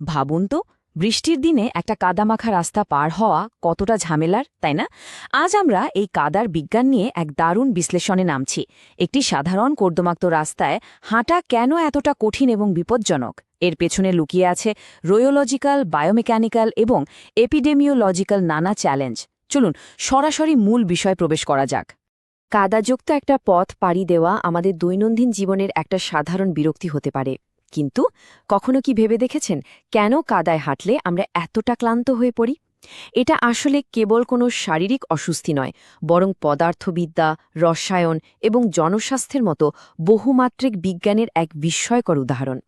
ভাবুন তো, বৃষ্টির দিনে একটা কাদামাখা রাস্তা পার হওয়া কতটা ঝামেলার, তাই না? আজ আমরা এই কাদার বিজ্ঞান নিয়ে এক দারুণ বিশ্লেষণে নামছি। একটি সাধারণ কর্দমাক্ত রাস্তায় হাঁটা কেন এতটা কঠিন এবং বিপজ্জনক? এর পেছনে লুকিয়ে আছে রোয়োলজিক্যাল, বায়োমেকানিক্যাল এবং এপিডেমিওলজিক্যাল নানা চ্যালেঞ্জ। চলুন সরাসরি মূল বিষয়ে প্রবেশ করা যাক। কাদাযুক্ত একটা পথ পাড়ি দেওয়া আমাদের দৈনন্দিন জীবনের একটা সাধারণ বিরক্তি হতে পারে, কিন্তু কখনো কি ভেবে দেখেছেন কেন কাদায় হাঁটলে আমরা এতটা ক্লান্ত হয়ে পড়ি? এটা আসলে কেবল কোনো শারীরিক অস্বস্তি নয়, বরং পদার্থবিদ্যা, রসায়ন এবং জনস্বাস্থ্যের মতো বহুমাত্রিক বিজ্ঞানের এক বিস্ময়কর উদাহরণ।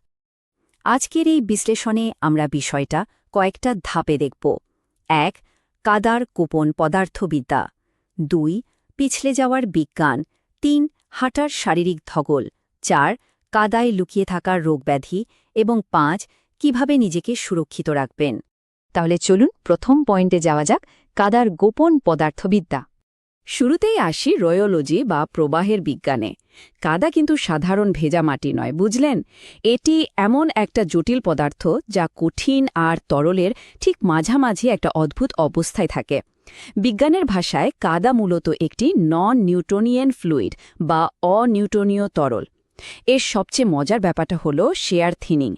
আজকের এই বিশ্লেষণে আমরা বিষয়টা কয়েকটা ধাপে দেখব। ১. কাদার গোপন পদার্থবিদ্যা। ২. পিছলে যাওয়ার বিজ্ঞান। ৩. হাঁটার শারীরিক ধকল। ৪. কাদায় লুকিয়ে থাকা রোগব্যাধি। এবং ৫. কিভাবে নিজেকে সুরক্ষিত রাখবেন। তাহলে চলুন প্রথম পয়েন্টে যাওয়া যাক, কাদার গোপন পদার্থবিদ্যা। শুরুতেই আসি রয়োলজি বা প্রবাহের বিজ্ঞানে। কাদা কিন্তু সাধারণ ভেজা মাটি নয়, বুঝলেন? এটি এমন একটা জটিল পদার্থ যা কঠিন আর তরলের ঠিক মাঝামাঝি একটা অদ্ভুত অবস্থায় থাকে। বিজ্ঞানের ভাষায় কাদা মূলত একটি নন নিউটনিয়ান ফ্লুইড বা অনিউটনীয় তরল। এর সবচেয়ে মজার ব্যাপারটা হলো শেয়ার থিনিং,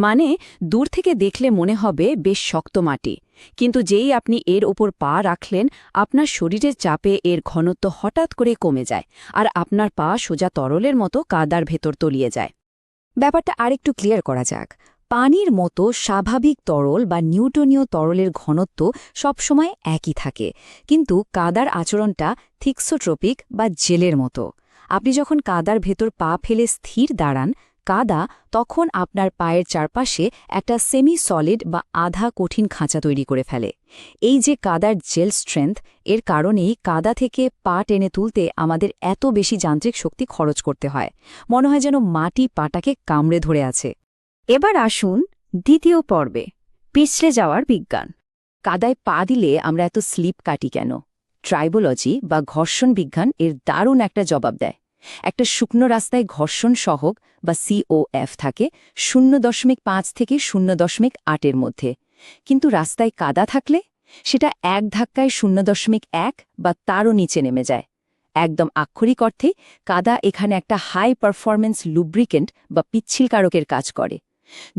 মানে দূর থেকে দেখলে মনে হবে বেশ শক্ত মাটি, কিন্তু যেই আপনি এর ওপর পা রাখলেন আপনার শরীরের চাপে এর ঘনত্ব হঠাৎ করে কমে যায় আর আপনার পা সোজা তরলের মতো কাদার ভেতর তলিয়ে যায়। ব্যাপারটা আরেকটু ক্লিয়ার করা যাক। পানির মতো স্বাভাবিক তরল বা নিউটনীয় তরলের ঘনত্ব সবসময় একই থাকে, কিন্তু কাদার আচরণটা থিক্সোট্রপিক বা জেলের মতো। আপনি যখন কাদার ভেতর পা ফেলে স্থির দাঁড়ান, কাদা তখন আপনার পায়ের চারপাশে একটা সেমি সলিড বা আধা কঠিন খাঁচা তৈরি করে ফেলে। এই যে কাদার জেল স্ট্রেংথ, এর কারণেই কাদা থেকে পা টেনে তুলতে আমাদের এত বেশি যান্ত্রিক শক্তি খরচ করতে হয়। মনে হয় যেন মাটি পাটাকে কামড়ে ধরে আছে। এবার আসুন দ্বিতীয় পর্বে, পিছলে যাওয়ার বিজ্ঞান। কাদায় পা দিলে আমরা এত স্লিপ কাটি কেন? ট্রাইবোলজি বা ঘর্ষণ বিজ্ঞান এর দারুণ একটা জবাব দেয়। একটা শুকনো রাস্তায় ঘর্ষণ সহগ বা COF থাকে 0.5 থেকে 0.8 মধ্যে, কিন্তু রাস্তায় কাদা থাকলে সেটা এক ধাক্কায় 0.1 বা তারও নিচে নেমে যায়। একদম আক্ষরিক অর্থে কাদা এখানে একটা হাই পারফরম্যান্স লুব্রিকেন্ট বা পিচ্ছিলকারকের কাজ করে।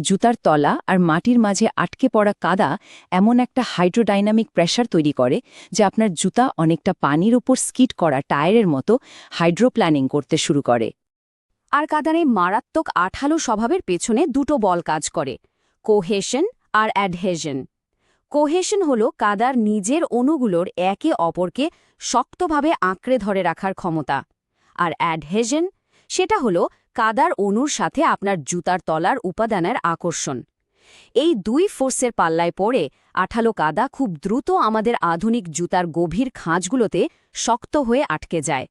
জুতার তলা আর মাটির মাঝে আটকে পড়া কাদা এমন একটা হাইড্রোডাইনামিক প্রেসার তৈরি করে যে আপনার জুতা অনেকটা পানির উপর স্কিড করা টায়ারের মতো হাইড্রোপ্ল্যানিং করতে শুরু করে। আর কাদার এই মারাত্মক আঠালো স্বভাবের পেছনে দুটো বল কাজ করে, কোহেশন আর অ্যাডহেশন। কোহেশন হল কাদার নিজের অণুগুলোর একে অপরকে শক্তভাবে আঁকড়ে ধরে রাখার ক্ষমতা, আর অ্যাডহেশন সেটা হলো কাদার অণুর সাথে আপনার জুতার তলার উপাদানের আকর্ষণ। এই দুই ফোর্সের পাল্লায় পড়ে আঠালো কাদা খুব দ্রুত আমাদের আধুনিক জুতার গভীর খাঁজগুলোতে শক্ত হয়ে আটকে যায়।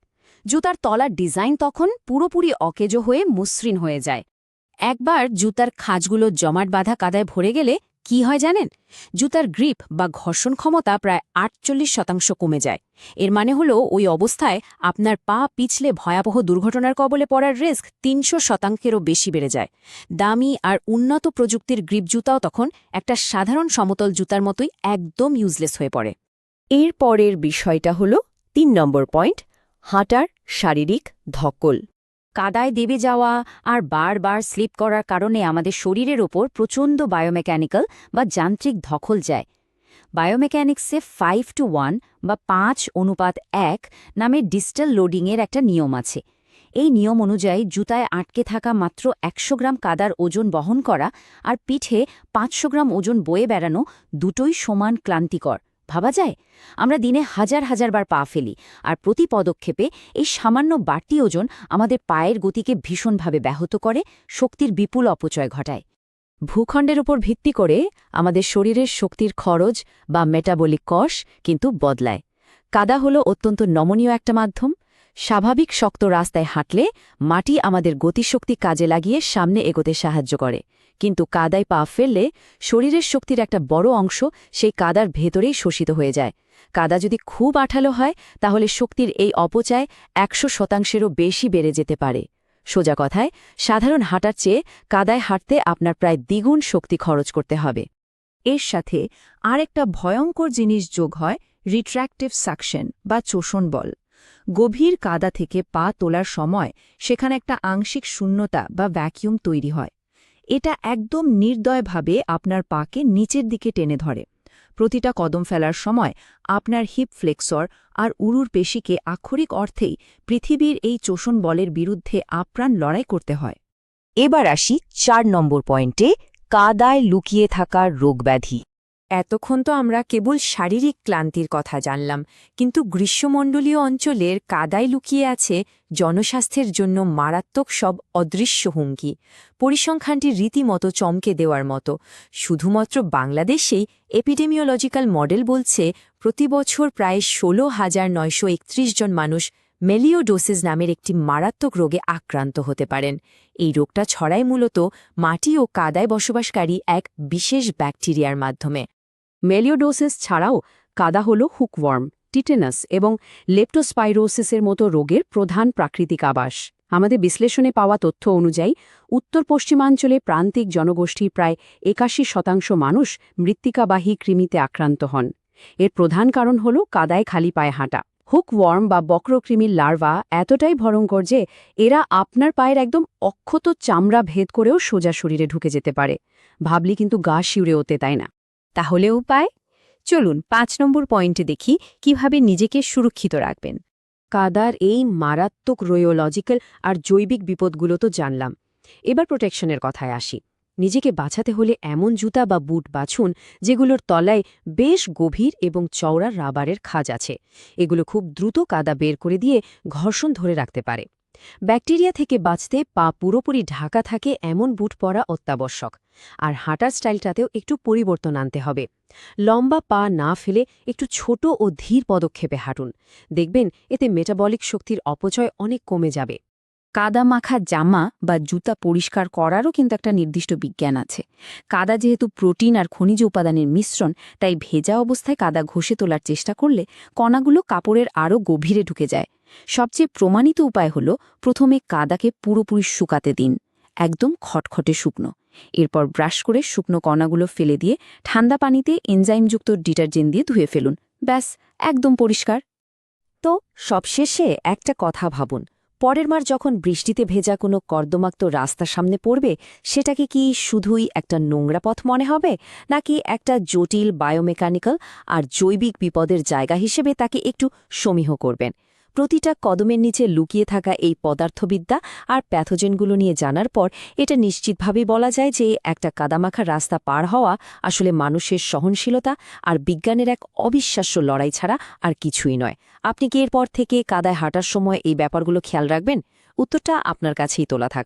জুতার তলার ডিজাইন তখন পুরোপুরি অকেজো হয়ে মসৃণ হয়ে যায়। একবার জুতার খাঁজগুলো জমাট বাঁধা কাদায় ভরে গেলে কি হয় জানেন? জুতার গ্রিপ বা ঘর্ষণ ক্ষমতা প্রায় 48% কমে যায়। এর মানে হলো ওই অবস্থায় আপনার পা পিছলে ভয়াবহ দুর্ঘটনার কবলে পড়ার রিস্ক 300%-এরও বেশি বেড়ে যায়। দামি আর উন্নত প্রযুক্তির গ্রিপ জুতাও তখন একটা সাধারণ সমতল জুতার মতোই একদম ইউজলেস হয়ে পড়ে। এর পরের বিষয়টা হলো 3 নম্বর পয়েন্ট, হাঁটার শারীরিক ধকল। কাদায় দেবে যাওয়া আর বারবার স্লিপ করার কারণে আমাদের শরীরের ওপর প্রচণ্ড বায়োমেকানিক্যাল বা যান্ত্রিক ধকল যায়। বায়োমেকানিক্সে 5:1 বা 5:1 নামে ডিস্টাল লোডিংয়ের একটা নিয়ম আছে। এই নিয়ম অনুযায়ী জুতায় আটকে থাকা মাত্র 100 গ্রাম কাদার ওজন বহন করা আর পিঠে 500 গ্রাম ওজন বয়ে বেড়ানো দুটোই সমান ক্লান্তিকর। ভাবা যায়? আমরা দিনে হাজার হাজার বার পা ফেলি, আর প্রতি পদক্ষেপে এই সামান্য বাড়তি ওজন আমাদের পায়ের গতিকে ভীষণভাবে ব্যাহত করে, শক্তির বিপুল অপচয় ঘটায়। ভূখণ্ডের উপর ভিত্তি করে আমাদের শরীরের শক্তির খরচ বা মেটাবলিক কষ কিন্তু বদলায়। কাদা হলো অত্যন্ত নমনীয় একটা মাধ্যম। স্বাভাবিক শক্ত রাস্তায় হাঁটলে মাটি আমাদের গতিশক্তি কাজে লাগিয়ে সামনে এগোতে সাহায্য করে, কিন্তু কাদায় পা ফেললে শরীরের শক্তির একটা বড় অংশ সেই কাদার ভেতরেই শোষিত হয়ে যায়। কাদা যদি খুব আঠালো হয় তাহলে শক্তির এই অপচয় 100%-এরও বেশি বেড়ে যেতে পারে। সোজা কথায় সাধারণ হাঁটার চেয়ে কাদায় হাঁটতে আপনার প্রায় দ্বিগুণ শক্তি খরচ করতে হবে। এর সাথে আরেকটা ভয়ঙ্কর জিনিস যোগ হয়, রিট্র্যাক্টিভ সাকশন বা চোষণ বল। গভীর কাদা থেকে পা তোলার সময় সেখানে একটা আংশিক শূন্যতা বা ভ্যাকিউম তৈরি হয়। এটা একদম নির্দয়ভাবে আপনার পাকে নিচের দিকে টেনে ধরে। প্রতিটা কদম ফেলার সময় আপনার হিপ ফ্লেক্সর আর উরুর পেশিকে আক্ষরিক অর্থেই পৃথিবীর এই চোষণ বলের বিরুদ্ধে আপ্রাণ লড়াই করতে হয়। এবার আসি ৪ নম্বর পয়েন্টে, কাদায় লুকিয়ে থাকা রোগব্যাধি। এতক্ষণ তো আমরা কেবল শারীরিক ক্লান্তির কথা জানলাম, কিন্তু গ্রীষ্মমণ্ডলীয় অঞ্চলের কাদায় লুকিয়ে আছে জনস্বাস্থ্যের জন্য মারাত্মক সব অদৃশ্য হুমকি। পরিসংখ্যানটি রীতিমতো চমকে দেওয়ার মতো। শুধুমাত্র বাংলাদেশেই এপিডেমিওলজিক্যাল মডেল বলছে প্রতি বছর প্রায় ১৬,৯৩১ জন মানুষ মেলিওডোসিস নামের একটি মারাত্মক রোগে আক্রান্ত হতে পারেন। এই রোগটা ছড়ায় মূলত মাটি ও কাদায় বসবাসকারী এক বিশেষ ব্যাকটেরিয়ার মাধ্যমে। মেলিওডোসিস ছাড়াও কাদা হল হুকওয়ার্ম, টিটেনাস এবং লেপ্টোস্পাইরোসিসের মতো রোগের প্রধান প্রাকৃতিক আবাস। আমাদের বিশ্লেষণে পাওয়া তথ্য অনুযায়ী উত্তর পশ্চিমাঞ্চলে প্রান্তিক জনগোষ্ঠীর প্রায় ৮১% মানুষ মৃত্তিকাবাহী কৃমিতে আক্রান্ত হন। এর প্রধান কারণ হল কাদায় খালি পায়ে হাঁটা। হুকওয়ার্ম বা বক্রকৃমির লার্ভা এতটাই ভয়ঙ্কর যে এরা আপনার পায়ের একদম অক্ষত চামড়া ভেদ করেও সোজা শরীরে ঢুকে যেতে পারে। ভাবলি কিন্তু গা শিউরে ওতে, তাই না? তাহলে উপায়? চলুন ৫ নম্বর পয়েন্টে দেখি কিভাবে নিজেকে সুরক্ষিত রাখবেন। কাদার এই মারাত্মক রোয়োলজিক্যাল আর জৈবিক বিপদগুলো তো জানলাম। এবার প্রোটেকশনের কথায় আসি। নিজেকে বাঁচাতে হলে এমন জুতা বা বুট বাছুন যেগুলোর তলায় বেশ গভীর এবং চওড়া রাবারের খাঁজ আছে। এগুলো খুব দ্রুত কাদা বের করে দিয়ে ঘর্ষণ ধরে রাখতে পারে। ব্যাকটেরিয়া থেকে বাঁচতে পা পুরোপুরি ঢাকা থাকে এমন বুট পরা অত্যাবশ্যক। আর হাঁটার স্টাইলটাতেও একটু পরিবর্তন আনতে হবে। লম্বা পা না ফেলে একটু ছোট ও ধীর পদক্ষেপে হাঁটুন। দেখবেন এতে মেটাবলিক শক্তির অপচয় অনেক কমে যাবে। কাদা মাখা জামা বা জুতা পরিষ্কার করারও কিন্তু একটা নির্দিষ্ট বিজ্ঞান আছে। কাদা যেহেতু প্রোটিন আর খনিজ উপাদানের মিশ্রণ, তাই ভেজা অবস্থায় কাদা ঘষে তোলার চেষ্টা করলে কণাগুলো কাপড়ের আরও গভীরে ঢুকে যায়। সবচেয়ে প্রমাণিত উপায় হল প্রথমে কাদাকে পুরোপুরি শুকাতে দিন, একদম খটখটে শুকনো। এরপর ব্রাশ করে শুকনো কণাগুলো ফেলে দিয়ে ঠান্ডা পানিতে এনজাইমযুক্ত ডিটারজেন্ট দিয়ে ধুয়ে ফেলুন। ব্যাস, একদম পরিষ্কার। তো সবশেষে একটা কথা ভাবুন, পরের বার যখন বৃষ্টিতে ভেজা কোনো কর্দমাক্ত রাস্তা সামনে পড়বে, সেটাকে কি শুধুই একটা নোংরা পথ মনে হবে, নাকি একটা জটিল বায়োমেকানিক্যাল আর জৈবিক বিপদের জায়গা হিসেবে তাকে একটু সমীহ করবেন? প্রতিটা কদমের নিচে লুকিয়ে থাকা এই পদার্থবিদ্যা আর প্যাথোজেনগুলো নিয়ে জানার পর এটা নিশ্চিতভাবেই বলা যায় যে একটা কাদামাখা রাস্তা পার হওয়া আসলে মানুষের সহনশীলতা আর বিজ্ঞানের এক অবিশ্বাস্য লড়াই ছাড়া আর কিছুই নয়। আপনি কি এরপর থেকে কাদায় হাঁটার সময় এই ব্যাপারগুলো খেয়াল রাখবেন? উত্তরটা আপনার কাছেই তোলা থাকল।